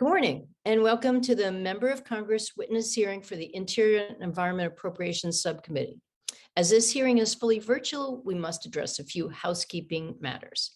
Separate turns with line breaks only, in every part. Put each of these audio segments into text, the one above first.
Good morning and welcome to the Member of Congress witness hearing for the Interior and Environment Appropriations Subcommittee. As this hearing is fully virtual, we must address a few housekeeping matters.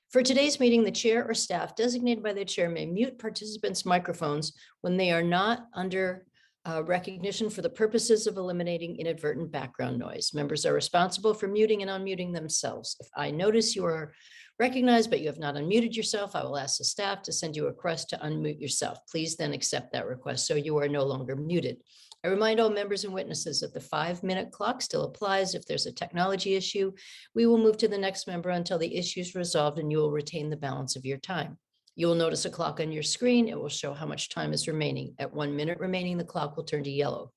For today's meeting, the chair or staff designated by the chair may mute participants' microphones when they are not under recognition for the purposes of eliminating inadvertent background noise. Members are responsible for muting and unmuting themselves. If I notice you are recognized, but you have not unmuted yourself, I will ask the staff to send you a request to unmute yourself. Please then accept that request so you are no longer muted. I remind all members and witnesses that the 5-minute clock still applies. If there's a technology issue, we will move to the next member until the issue is resolved and you will retain the balance of your time. You will notice a clock on your screen. It will show how much time is remaining. At 1 minute remaining, the clock will turn to yellow.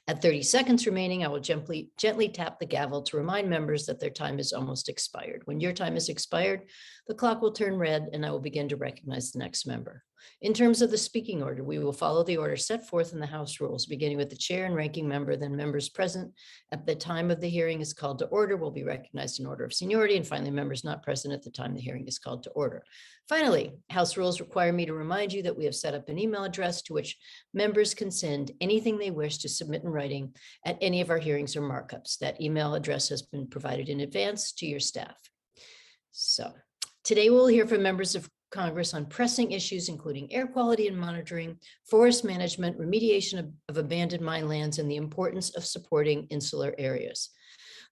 At 30 seconds remaining, I will gently tap the gavel to remind members that their time is almost expired. When your time is expired, the clock will turn red and I will begin to recognize the next member. In terms of the speaking order, we will follow the order set forth in the House rules, beginning with the chair and ranking member, then members present at the time of the hearing is called to order will be recognized in order of seniority, and finally members not present at the time the hearing is called to order. Finally, House rules require me to remind you that we have set up an email address to which members can send anything they wish to submit in writing at any of our hearings or markups. That email address has been provided in advance to your staff. So today we'll hear from members of Congress on pressing issues, including air quality and monitoring, forest management, remediation of abandoned mine lands, and the importance of supporting insular areas.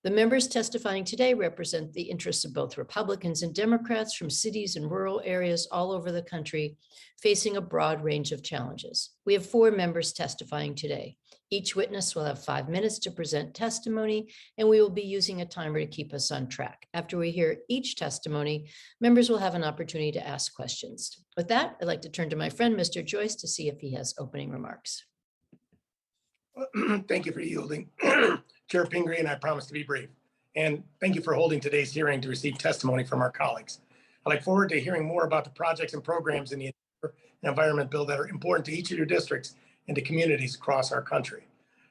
The members testifying today represent the interests of both Republicans and Democrats from cities and rural areas all over the country, facing a broad range of challenges. We have 4 members testifying today. Each witness will have 5 minutes to present testimony, and we will be using a timer to keep us on track. After we hear each testimony, members will have an opportunity to ask questions. With that, I'd like to turn to my friend, Mr. Joyce, to see if he has opening remarks.
Thank you for yielding. Chair Pingree and I promise to be brief. And thank you for holding today's hearing to receive testimony from our colleagues. I look forward to hearing more about the projects and programs in the Environment Bill that are important to each of your districts and to communities across our country.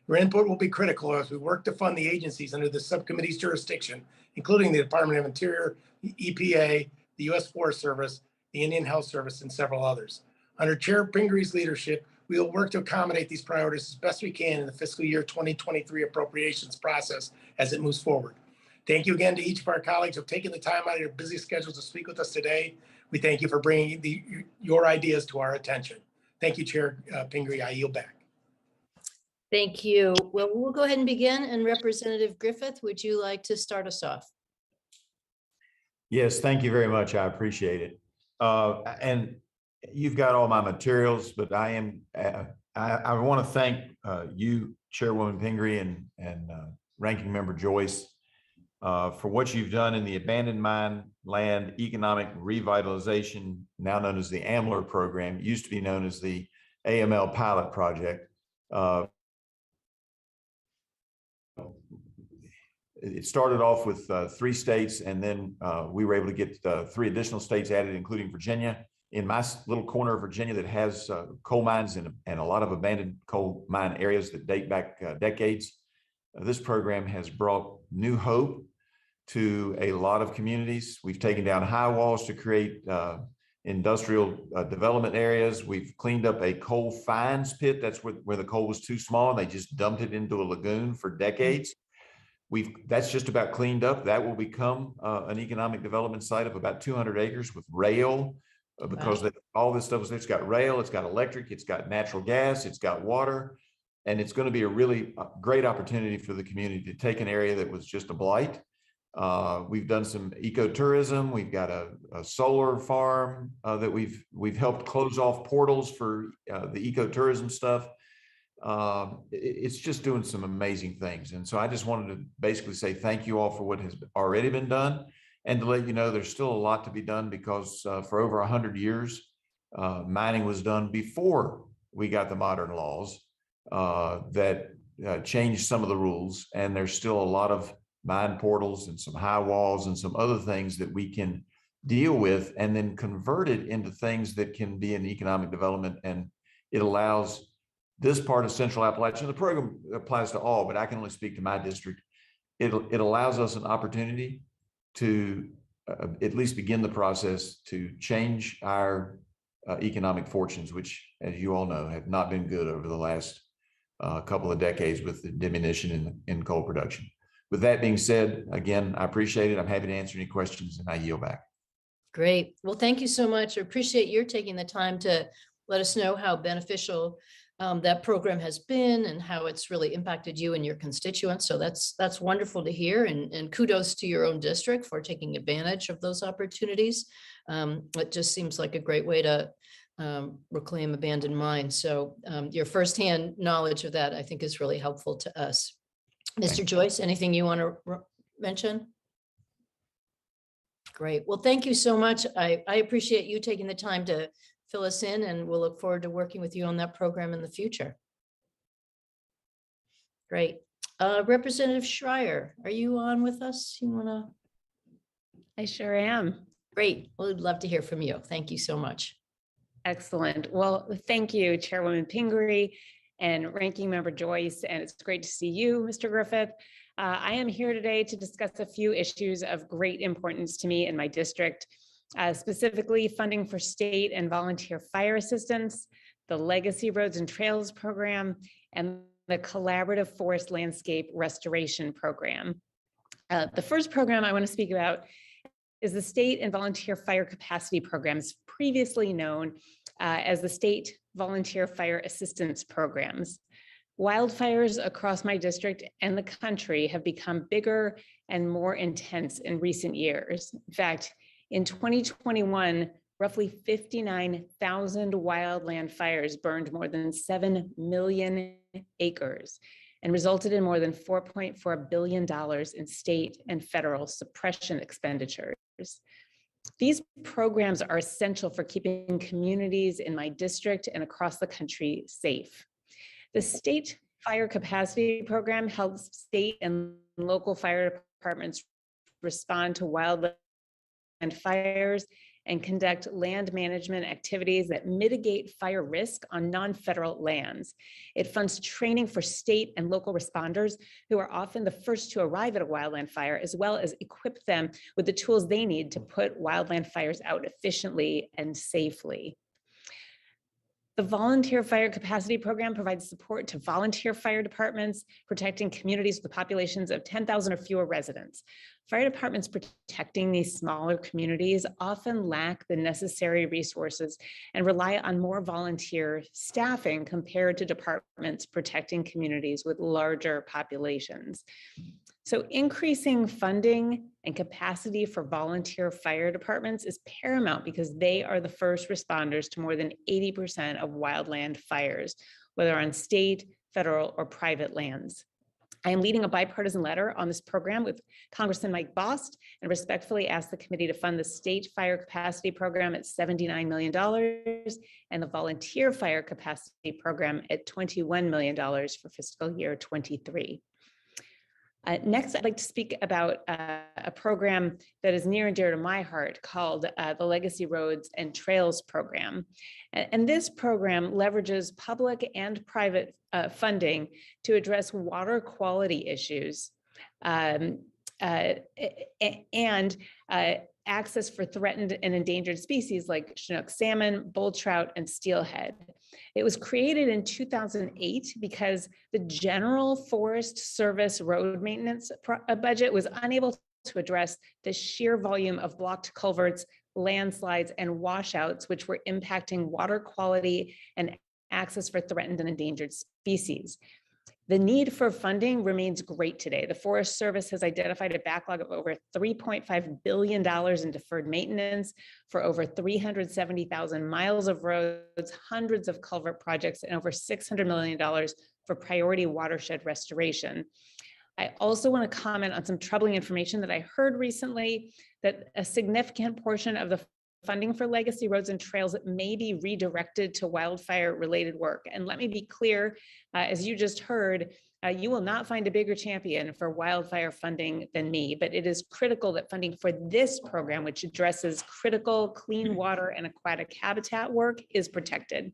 Your input will be critical as we work to fund the agencies under the subcommittee's jurisdiction, including the Department of Interior, the EPA, the U.S. Forest Service, the Indian Health Service, and several others. Under Chair Pingree's leadership, we will work to accommodate these priorities as best we can in the fiscal year 2023 appropriations process as it moves forward. Thank you again to each of our colleagues who have taken the time out of your busy schedules to speak with us today. We thank you for bringing your ideas to our attention. Thank you, Chair Pingree. I yield back.
Thank you. Well, we'll go ahead and begin. And Representative Griffith, would you like to start us off?
Yes, thank you very much. I appreciate it. And you've got all my materials, but I want to thank you, Chairwoman Pingree, and Ranking Member Joyce for what you've done in the Abandoned Mine Land Economic Revitalization, now known as the AMLR program, used to be known as the AML Pilot Project. It started off with 3 states, and then we were able to get 3 additional states added, including Virginia. In my little corner of Virginia that has coal mines and a lot of abandoned coal mine areas that date back decades, this program has brought new hope to a lot of communities. We've taken down high walls to create industrial development areas. We've cleaned up a coal fines pit. That's where the coal was too small and they just dumped it into a lagoon for decades. That's just about cleaned up. That will become an economic development site of about 200 acres with rail. Because all this stuff is there. It's got rail, it's got electric, it's got natural gas, it's got water, and it's going to be a really great opportunity for the community to take an area that was just a blight. We've done some ecotourism. We've got a solar farm that we've helped close off portals for the ecotourism stuff. It's just doing some amazing things, and so I just wanted to basically say thank you all for what has already been done. And to let you know, there's still a lot to be done because for over 100 years, mining was done before we got the modern laws that changed some of the rules. And there's still a lot of mine portals and some high walls and some other things that we can deal with and then convert it into things that can be an economic development. And it allows this part of Central Appalachia, the program applies to all, but I can only speak to my district. It allows us an opportunity to at least begin the process to change our economic fortunes, which, as you all know, have not been good over the last couple of decades with the diminution in coal production. With that being said, again, I appreciate it. I'm happy to answer any questions, and I yield back.
Great. Well, thank you so much. I appreciate your taking the time to let us know how beneficial that program has been and how it's really impacted you and your constituents. So that's wonderful to hear, and kudos to your own district for taking advantage of those opportunities. It just seems like a great way to reclaim abandoned mines. So your firsthand knowledge of that, I think, is really helpful to us. Mr. Joyce, anything you want to mention? Great. Well, thank you so much. I appreciate you taking the time to fill us in, and we'll look forward to working with you on that program in the future. Great. Representative Schreier, are you on with us? You want to?
I sure am.
Great. Well, we'd love to hear from you. Thank you so much.
Excellent. Well, thank you, Chairwoman Pingree and Ranking Member Joyce, and it's great to see you, Mr. Griffith. I am here today to discuss a few issues of great importance to me in my district, specifically funding for state and volunteer fire assistance, the Legacy Roads and Trails program, and the Collaborative Forest Landscape Restoration program. The first program I want to speak about is the State and Volunteer Fire Capacity Programs, previously known as the State Volunteer Fire Assistance Programs. Wildfires across my district and the country have become bigger and more intense in recent years. In fact, in 2021, roughly 59,000 wildland fires burned more than 7 million acres and resulted in more than $4.4 billion in state and federal suppression expenditures. These programs are essential for keeping communities in my district and across the country safe. The State Fire Capacity Program helps state and local fire departments respond to wildland fires and conduct land management activities that mitigate fire risk on non-federal lands. It funds training for state and local responders who are often the first to arrive at a wildland fire, as well as equip them with the tools they need to put wildland fires out efficiently and safely. The Volunteer Fire Capacity Program provides support to volunteer fire departments, protecting communities with populations of 10,000 or fewer residents. Fire departments protecting these smaller communities often lack the necessary resources and rely on more volunteer staffing compared to departments protecting communities with larger populations. So increasing funding and capacity for volunteer fire departments is paramount because they are the first responders to more than 80% of wildland fires, whether on state, federal, or private lands. I am leading a bipartisan letter on this program with Congressman Mike Bost and respectfully ask the committee to fund the State Fire Capacity Program at $79 million and the Volunteer Fire Capacity Program at $21 million for fiscal year 23. Next, I'd like to speak about a program that is near and dear to my heart called the Legacy Roads and Trails program. And this program leverages public and private funding to address water quality issues and access for threatened and endangered species like Chinook salmon, bull trout, and steelhead. It was created in 2008 because the General Forest Service road maintenance budget was unable to address the sheer volume of blocked culverts, landslides, and washouts, which were impacting water quality and access for threatened and endangered species. The need for funding remains great today. The Forest Service has identified a backlog of over $3.5 billion in deferred maintenance for over 370,000 miles of roads, hundreds of culvert projects, and over $600 million for priority watershed restoration. I also want to comment on some troubling information that I heard recently, that a significant portion of the funding for Legacy Roads and Trails may be redirected to wildfire-related work. And let me be clear, as you just heard, you will not find a bigger champion for wildfire funding than me, but it is critical that funding for this program, which addresses critical clean water and aquatic habitat work, is protected.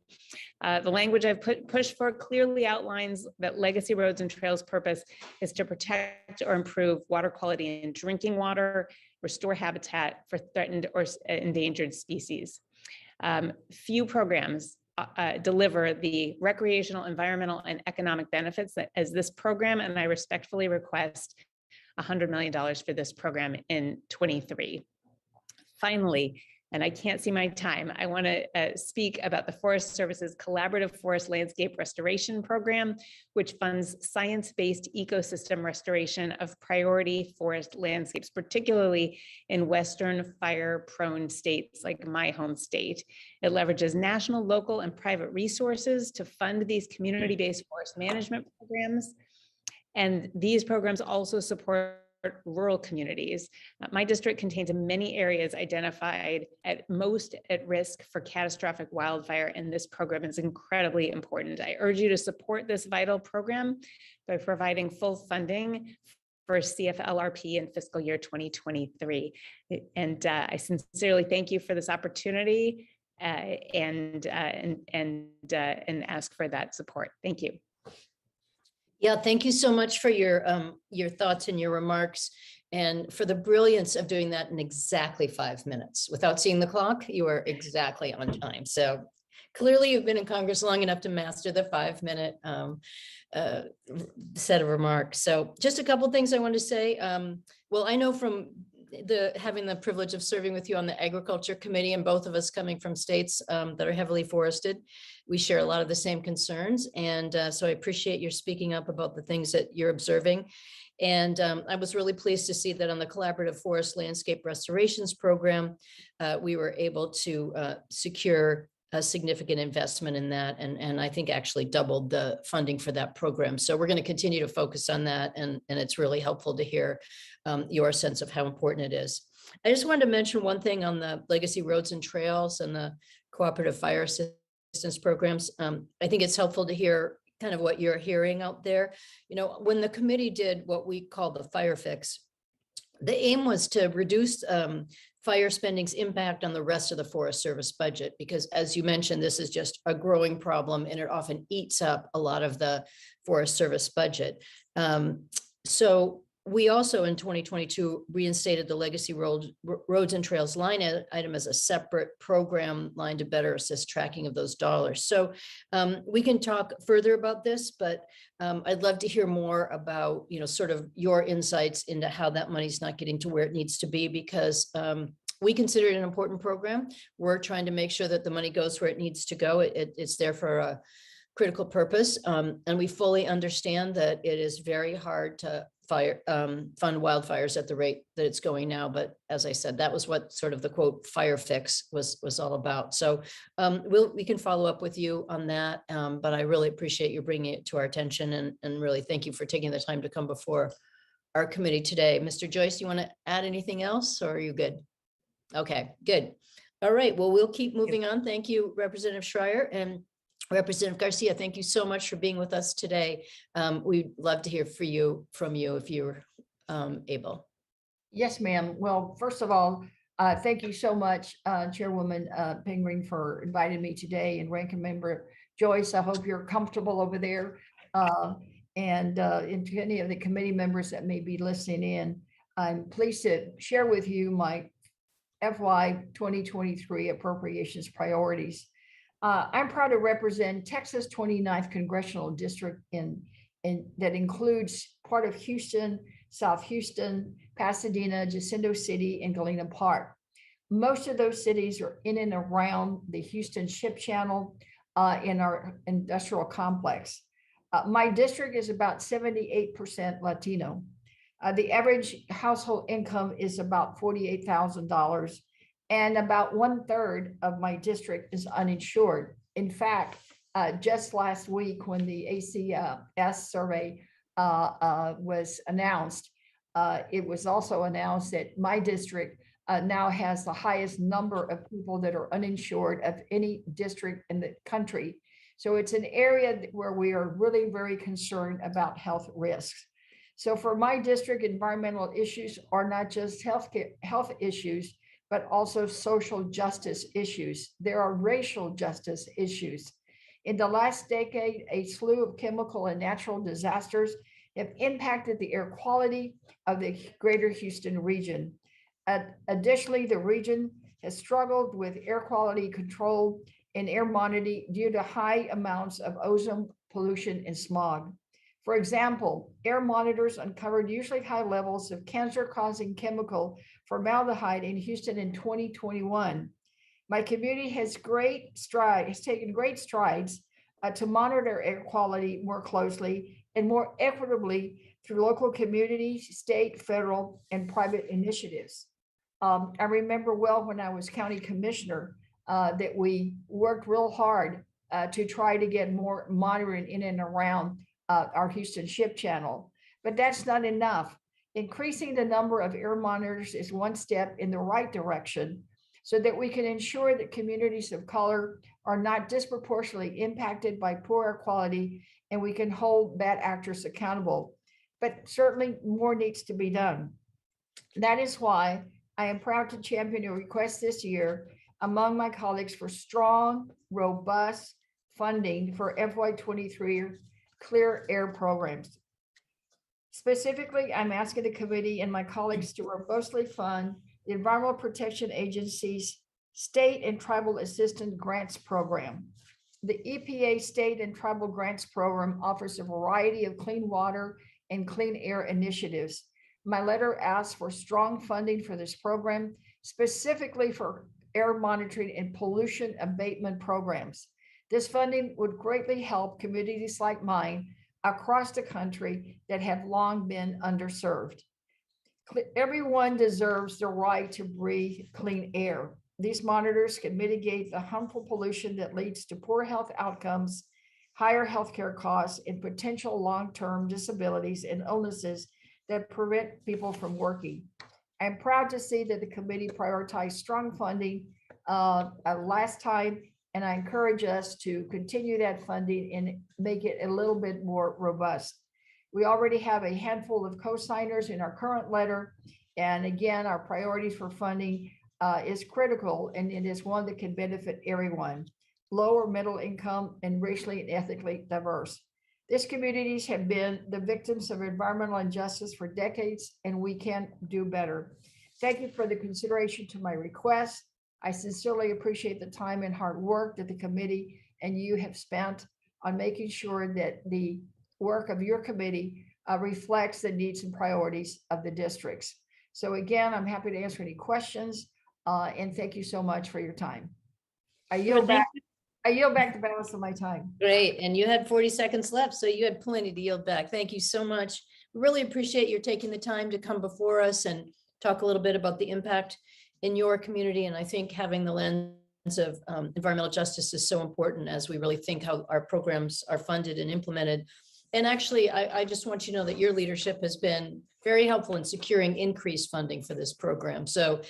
The language I've pushed for clearly outlines that Legacy Roads and Trails' purpose is to protect or improve water quality in drinking water, restore habitat for threatened or endangered species. Few programs deliver the recreational, environmental, and economic benefits as this program, and I respectfully request $100 million for this program in 23. Finally, and I can't see my time, I want to speak about the Forest Service's Collaborative Forest Landscape Restoration Program, which funds science-based ecosystem restoration of priority forest landscapes, particularly in Western fire-prone states like my home state. It leverages national, local, and private resources to fund these community-based forest management programs. And these programs also support rural communities. My district contains many areas identified at most at risk for catastrophic wildfire, and this program is incredibly important. I urge you to support this vital program by providing full funding for CFLRP in fiscal year 2023. And I sincerely thank you for this opportunity and ask for that support. Thank you.
Yeah, thank you so much for your thoughts and your remarks, and for the brilliance of doing that in exactly 5 minutes. Without seeing the clock, you are exactly on time. So clearly you've been in Congress long enough to master the 5-minute set of remarks. So just a couple of things I want to say. Well, I know from having the privilege of serving with you on the Agriculture Committee, and both of us coming from states that are heavily forested, we share a lot of the same concerns. And so I appreciate your speaking up about the things that you're observing. And I was really pleased to see that on the Collaborative Forest Landscape Restorations Program, we were able to secure a significant investment in that, and I think actually doubled the funding for that program. So we're going to continue to focus on that, and it's really helpful to hear your sense of how important it is. I just wanted to mention one thing on the legacy roads and trails and the cooperative fire assistance programs. I think it's helpful to hear kind of what you're hearing out there. You know, when the committee did what we call the fire fix, the aim was to reduce fire spending's impact on the rest of the Forest Service budget, because as you mentioned, this is just a growing problem and it often eats up a lot of the Forest Service budget. So we also in 2022 reinstated the legacy roads and trails line item as a separate program line to better assist tracking of those dollars. So we can talk further about this, but I'd love to hear more about, you know, sort of your insights into how that money's not getting to where it needs to be, because we consider it an important program. We're trying to make sure that the money goes where it needs to go. It's there for a critical purpose. And we fully understand that it is very hard to fund wildfires at the rate that it's going now. But as I said, that was what sort of the quote fire fix was all about. So we can follow up with you on that. But I really appreciate you bringing it to our attention, and really thank you for taking the time to come before our committee today. Mr. Joyce, you want to add anything else, or are you good? Okay, good. All right, well, we'll keep moving on. Thank you, Representative Schreier, and Representative Garcia, thank you so much for being with us today. We'd love to hear from you if you're able.
Yes, ma'am. Well, first of all, thank you so much, Chairwoman Pingree, for inviting me today, and Ranking Member Joyce, I hope you're comfortable over there. And to any of the committee members that may be listening in, I'm pleased to share with you my FY 2023 Appropriations Priorities. I'm proud to represent Texas 29th Congressional District that includes part of Houston, South Houston, Pasadena, Jacinto City, and Galena Park. Most of those cities are in and around the Houston Ship Channel in our industrial complex. My district is about 78% Latino. The average household income is about $48,000. And about 1/3 of my district is uninsured. In fact, just last week when the ACS survey was announced, it was also announced that my district now has the highest number of people that are uninsured of any district in the country. So it's an area where we are really very concerned about health risks. So for my district, environmental issues are not just health issues, but also social justice issues. There are racial justice issues. In the last decade, a slew of chemical and natural disasters have impacted the air quality of the greater Houston region. Additionally, the region has struggled with air quality control and air monitoring due to high amounts of ozone pollution and smog. For example, air monitors uncovered usually high levels of cancer-causing chemical formaldehyde in Houston in 2021. My community has taken great strides to monitor air quality more closely and more equitably through local community, state, federal, and private initiatives. I remember well when I was county commissioner that we worked real hard to try to get more monitoring in and around our Houston ship channel, but that's not enough. Increasing the number of air monitors is one step in the right direction so that we can ensure that communities of color are not disproportionately impacted by poor air quality and we can hold bad actors accountable. But certainly more needs to be done. That is why I am proud to champion a request this year among my colleagues for strong, robust funding for FY23 clear air programs. Specifically, I'm asking the committee and my colleagues to robustly fund the Environmental Protection Agency's State and Tribal Assistance Grants Program. The EPA State and Tribal Grants Program offers a variety of clean water and clean air initiatives. My letter asks for strong funding for this program, specifically for air monitoring and pollution abatement programs. This funding would greatly help communities like mine across the country that have long been underserved. Everyone deserves the right to breathe clean air. These monitors can mitigate the harmful pollution that leads to poor health outcomes, higher healthcare costs, and potential long-term disabilities and illnesses that prevent people from working. I'm proud to see that the committee prioritized strong funding last time, and I encourage us to continue that funding and make it a little bit more robust. We already have a handful of co-signers in our current letter. And again, our priorities for funding is critical, and it is one that can benefit everyone, low or middle income and racially and ethnically diverse. These communities have been the victims of environmental injustice for decades, and we can do better. Thank you for the consideration to my request. I sincerely appreciate the time and hard work that the committee and you have spent on making sure that the work of your committee reflects the needs and priorities of the districts. So again, I'm happy to answer any questions and thank you so much for your time. I yield back the balance of my time.
Great. And you had 40 seconds left, so you had plenty to yield back. Thank you so much. We really appreciate your taking the time to come before us and talk a little bit about the impact in your community. And I think having the lens of environmental justice is so important as we really think how our programs are funded and implemented. And actually, I just want you to know that your leadership has been very helpful in securing increased funding for this program. So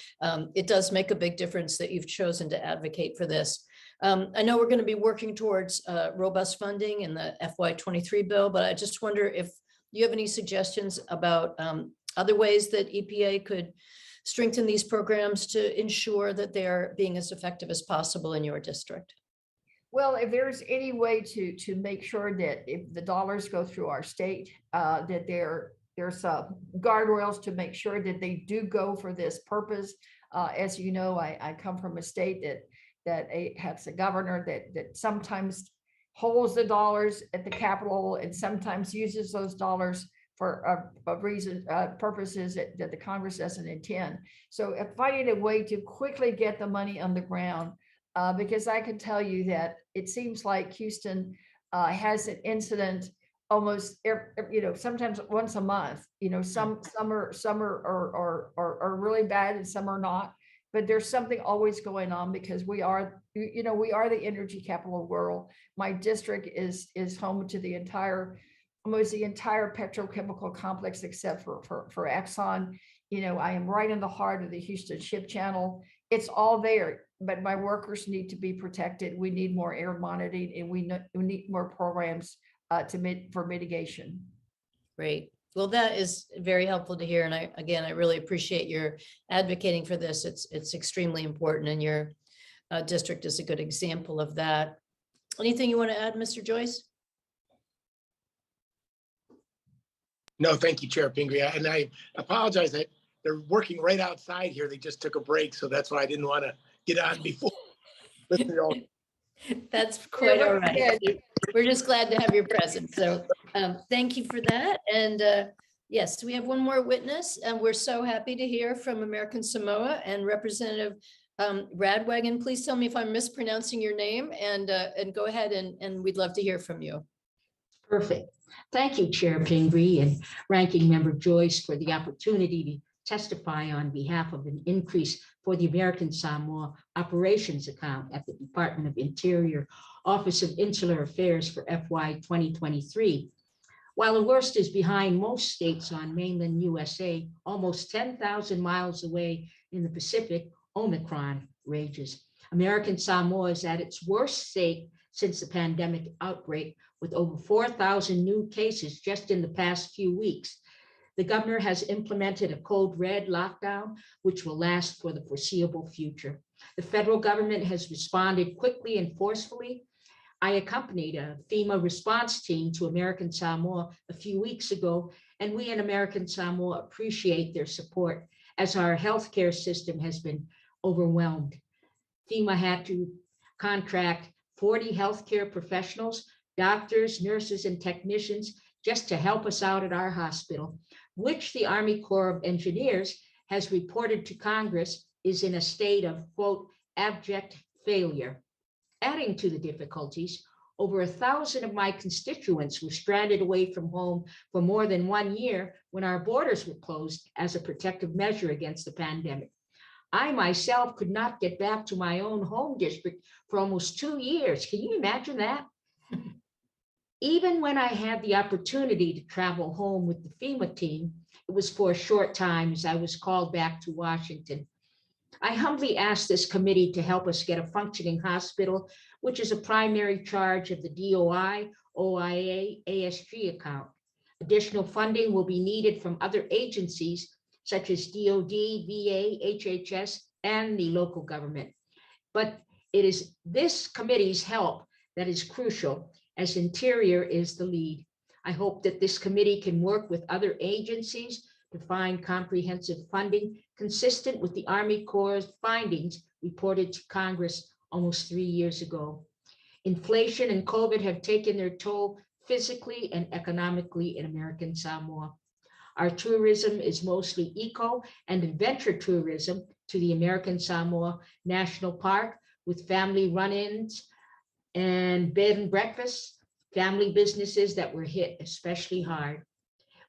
it does make a big difference that you've chosen to advocate for this. I know we're going to be working towards robust funding in the FY23 bill, but I just wonder if you have any suggestions about other ways that EPA could strengthen these programs to ensure that they're being as effective as possible in your district.
Well, if there's any way to make sure that if the dollars go through our state, that there's guardrails to make sure that they do go for this purpose. As you know, I come from a state that has a governor that sometimes holds the dollars at the Capitol and sometimes uses those dollars for purposes that the Congress doesn't intend. So finding a way to quickly get the money on the ground, because I can tell you that it seems like Houston has an incident almost, sometimes once a month. Some are really bad and some are not. But there's something always going on because we are the energy capital of the world. My district is home to almost the entire petrochemical complex except for Exxon. I am right in the heart of the Houston Ship Channel. It's all there, but my workers need to be protected. We need more air monitoring, and we need more programs for mitigation.
Great. Well, that is very helpful to hear. And I really appreciate your advocating for this. It's extremely important, and your district is a good example of that. Anything you want to add, Mr. Joyce?
No, thank you, Chair Pingree. And I apologize that they're working right outside here. They just took a break, so that's why I didn't want to get on before.
That's quite all
very
right.
good.
We're just glad to have your presence. So thank you for that. And yes, we have one more witness, and we're so happy to hear from American Samoa and Representative Radwagon. Please tell me if I'm mispronouncing your name, and go ahead, and we'd love to hear from you.
Perfect. Thank you, Chair Pingree and Ranking Member Joyce, for the opportunity to testify on behalf of an increase for the American Samoa Operations account at the Department of Interior, Office of Insular Affairs for FY 2023. While the worst is behind most states on mainland USA, almost 10,000 miles away in the Pacific, Omicron rages. American Samoa is at its worst state since the pandemic outbreak, with over 4,000 new cases just in the past few weeks. The governor has implemented a code red lockdown, which will last for the foreseeable future. The federal government has responded quickly and forcefully. I accompanied a FEMA response team to American Samoa a few weeks ago, and we in American Samoa appreciate their support as our healthcare system has been overwhelmed. FEMA had to contract 40 healthcare professionals, doctors, nurses, and technicians just to help us out at our hospital, which the Army Corps of Engineers has reported to Congress is in a state of, quote, abject failure. Adding to the difficulties, over 1,000 of my constituents were stranded away from home for more than 1 year when our borders were closed as a protective measure against the pandemic. I myself could not get back to my own home district for almost 2 years. Can you imagine that? Even when I had the opportunity to travel home with the FEMA team, it was for a short time as I was called back to Washington. I humbly ask this committee to help us get a functioning hospital, which is a primary charge of the DOI, OIA, ASG account. Additional funding will be needed from other agencies such as DOD, VA, HHS, and the local government. But it is this committee's help that is crucial, as Interior is the lead. I hope that this committee can work with other agencies to find comprehensive funding consistent with the Army Corps' findings reported to Congress almost 3 years ago. Inflation and COVID have taken their toll physically and economically in American Samoa. Our tourism is mostly eco and adventure tourism to the American Samoa National Park, with family run-ins and bed and breakfasts, family businesses that were hit especially hard.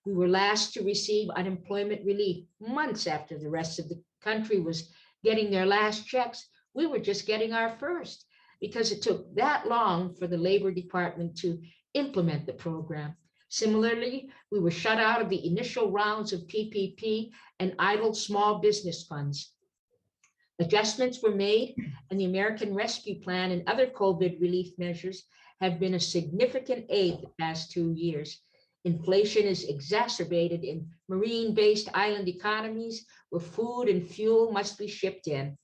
We were last to receive unemployment relief months after the rest of the country was getting their last checks. We were just getting our first because it took that long for the Labor Department to implement the program. Similarly, we were shut out of the initial rounds of PPP and idle small business funds. Adjustments were made, and the American Rescue Plan and other COVID relief measures have been a significant aid the past 2 years. Inflation is exacerbated in marine-based island economies where food and fuel must be shipped in,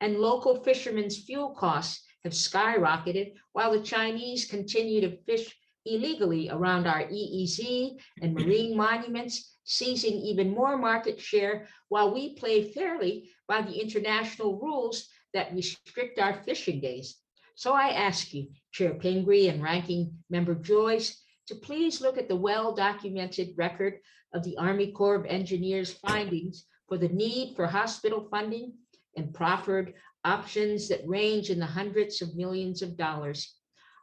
and local fishermen's fuel costs have skyrocketed while the Chinese continue to fish illegally around our EEZ and marine monuments, seizing even more market share while we play fairly by the international rules that restrict our fishing days. So I ask you, Chair Pingree and Ranking Member Joyce, to please look at the well-documented record of the Army Corps of Engineers findings for the need for hospital funding and proffered options that range in the hundreds of millions of dollars.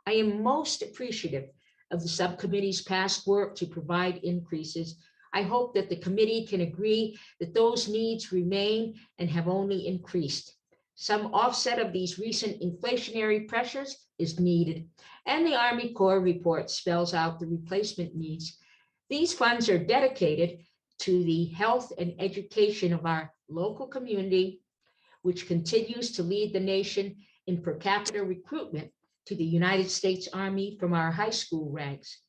I am most appreciative of the subcommittee's past work to provide increases. I hope that the committee can agree that those needs remain and have only increased. Some offset of these recent inflationary pressures is needed, and the Army Corps report spells out the replacement needs. These funds are dedicated to the health and education of our local community, which continues to lead the nation in per capita recruitment to the United States Army from our high school ranks.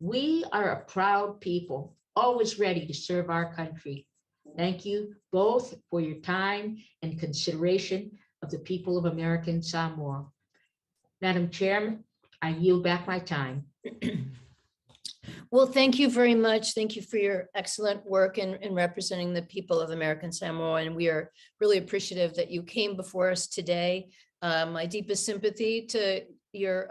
We are a proud people, always ready to serve our country. Thank you both for your time and consideration of the people of American Samoa. Madam Chairman, I yield back my time.
Well, thank you very much. Thank you for your excellent work in representing the people of American Samoa. And we are really appreciative that you came before us today. My deepest sympathy to your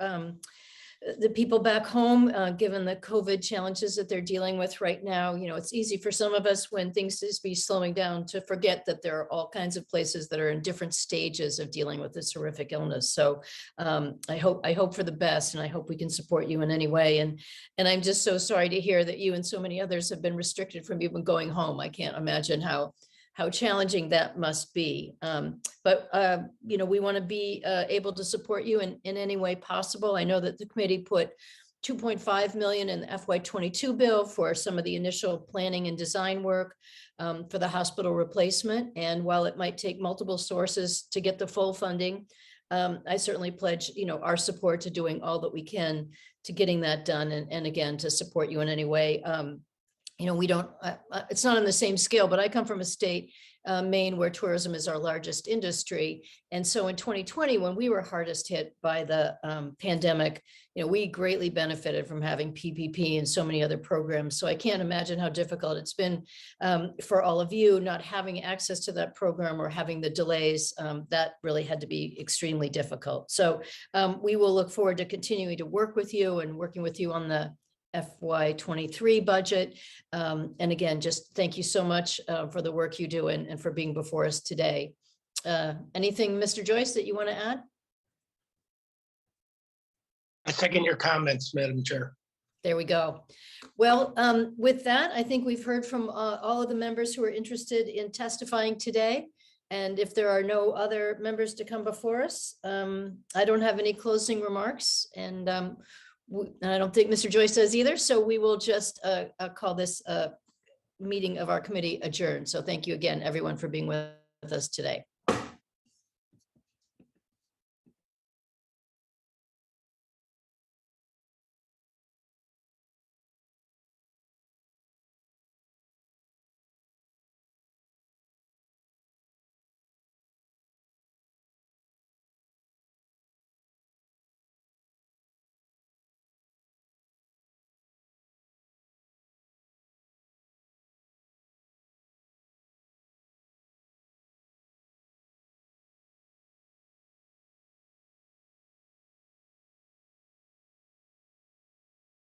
the people back home, given the COVID challenges that they're dealing with right now. You know, it's easy for some of us when things seem to be slowing down to forget that there are all kinds of places that are in different stages of dealing with this horrific illness. So I hope for the best, and I hope we can support you in any way. And I'm just so sorry to hear that you and so many others have been restricted from even going home. I can't imagine how challenging that must be. But you know, we want to be able to support you in any way possible. I know that the committee put $2.5 million in the FY22 bill for some of the initial planning and design work for the hospital replacement. And while it might take multiple sources to get the full funding, I certainly pledge, you know, our support to doing all that we can to getting that done. And again, to support you in any way. You know, we don't, it's not on the same scale, but I come from a state, Maine, where tourism is our largest industry. And so in 2020, when we were hardest hit by the pandemic, you know, we greatly benefited from having PPP and so many other programs. So I can't imagine how difficult it's been for all of you not having access to that program or having the delays. That really had to be extremely difficult. So we will look forward to continuing to work with you and working with you on the FY23 budget. And again, just thank you so much for the work you do and for being before us today. Anything, Mr. Joyce, that you want to add?
I second your comments, Madam Chair.
There we go. Well, with that, I think we've heard from all of the members who are interested in testifying today. And if there are no other members to come before us, I don't have any closing remarks. And I don't think Mr. Joyce does either. So we will just call this meeting of our committee adjourned. So thank you again, everyone, for being with us today.